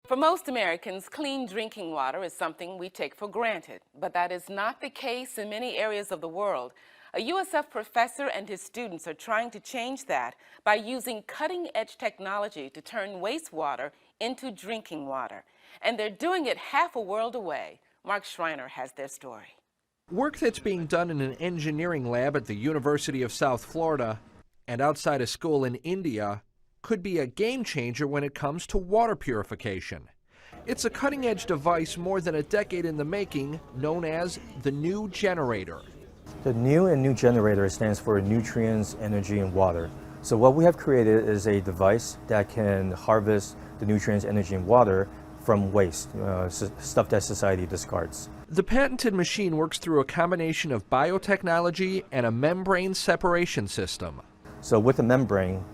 For most Americans, clean drinking water is something we take for granted, but that is not the case in many areas of the world. A USF professor and his students are trying to change that by using cutting-edge technology to turn wastewater into drinking water. And they're doing it half a world away. Mark Schreiner has their story. Work that's being done in an engineering lab at the University of South Florida and outside a school in India could be a game changer when it comes to water purification. It's a cutting-edge device more than a decade in the making, known as the NEWgenerator. The NEWgenerator stands for Nutrients, Energy, and Water. So what we have created is a device that can harvest the nutrients, energy, and water from waste, stuff that society discards. The patented machine works through a combination of biotechnology and a membrane separation system. So with the membrane,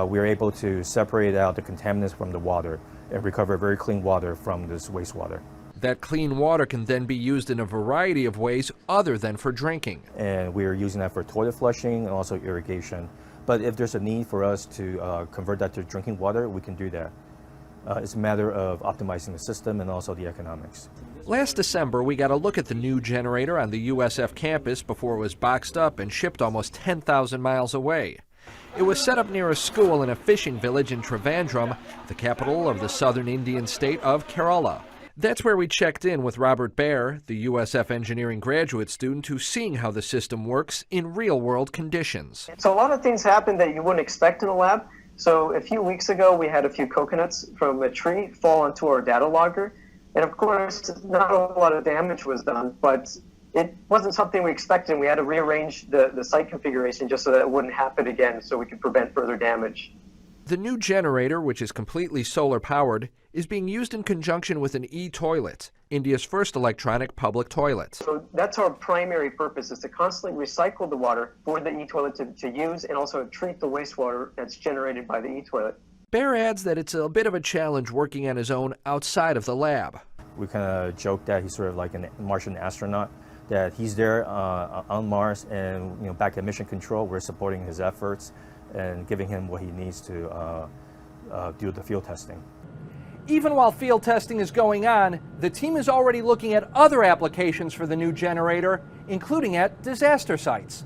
we are able to separate out the contaminants from the water and recover very clean water from this wastewater. That clean water can then be used in a variety of ways other than for drinking. And we are using that for toilet flushing and also irrigation. But if there's a need for us to convert that to drinking water, we can do that. It's a matter of optimizing the system and also the economics. Last December, we got a look at the NEWgenerator on the USF campus before it was boxed up and shipped almost 10,000 miles away. It was set up near a school in a fishing village in Trivandrum, the capital of the southern Indian state of Kerala. That's where we checked in with Robert Bair, the USF engineering graduate student who's seeing how the system works in real-world conditions. So a lot of things happen that you wouldn't expect in a lab. So a few weeks ago, we had a few coconuts from a tree fall onto our data logger. And of course, not a lot of damage was done, but it wasn't something we expected. We had to rearrange the site configuration just so that it wouldn't happen again, so we could prevent further damage. The NEWgenerator, which is completely solar-powered, is being used in conjunction with an e-toilet, India's first electronic public toilet. So that's our primary purpose, is to constantly recycle the water for the e-toilet to use and also treat the wastewater that's generated by the e-toilet. Bair adds that it's a bit of a challenge working on his own outside of the lab. We kind of joke that he's sort of like a Martian astronaut, that he's there on Mars, and back at Mission Control, we're supporting his efforts and giving him what he needs to do the field testing. Even while field testing is going on, the team is already looking at other applications for the NEWgenerator, including at disaster sites.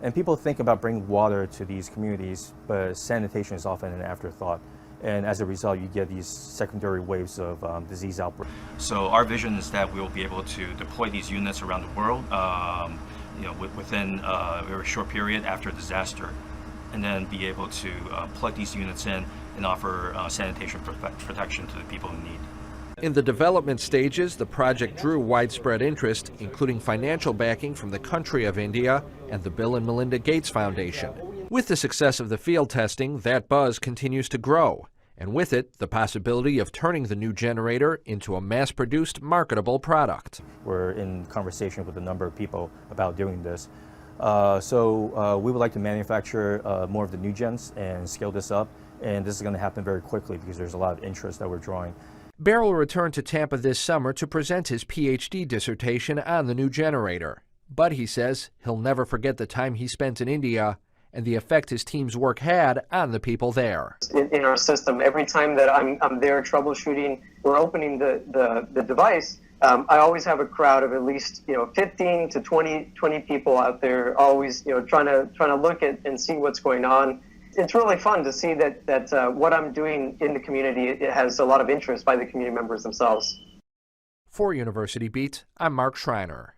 And people think about bringing water to these communities, but sanitation is often an afterthought. And as a result, you get these secondary waves of disease outbreaks. So our vision is that we will be able to deploy these units around the world, within a very short period after a disaster, and then be able to plug these units in and offer sanitation protection to the people in need. In the development stages, the project drew widespread interest, including financial backing from the country of India and the Bill and Melinda Gates Foundation. With the success of the field testing, that buzz continues to grow, and with it, the possibility of turning the NEWgenerator into a mass-produced, marketable product. We're in conversation with a number of people about doing this. So we would like to manufacture more of the NEWgens and scale this up, and this is going to happen very quickly because there's a lot of interest that we're drawing. Bair will return to Tampa this summer to present his PhD dissertation on the NEWgenerator. But he says he'll never forget the time he spent in India and the effect his team's work had on the people there. In our system, every time that I'm there troubleshooting or opening the device, I always have a crowd of at least 15 to 20 people out there, always trying to look at and see what's going on. It's really fun to see that what I'm doing in the community, it has a lot of interest by the community members themselves. For University Beat, I'm Mark Schreiner.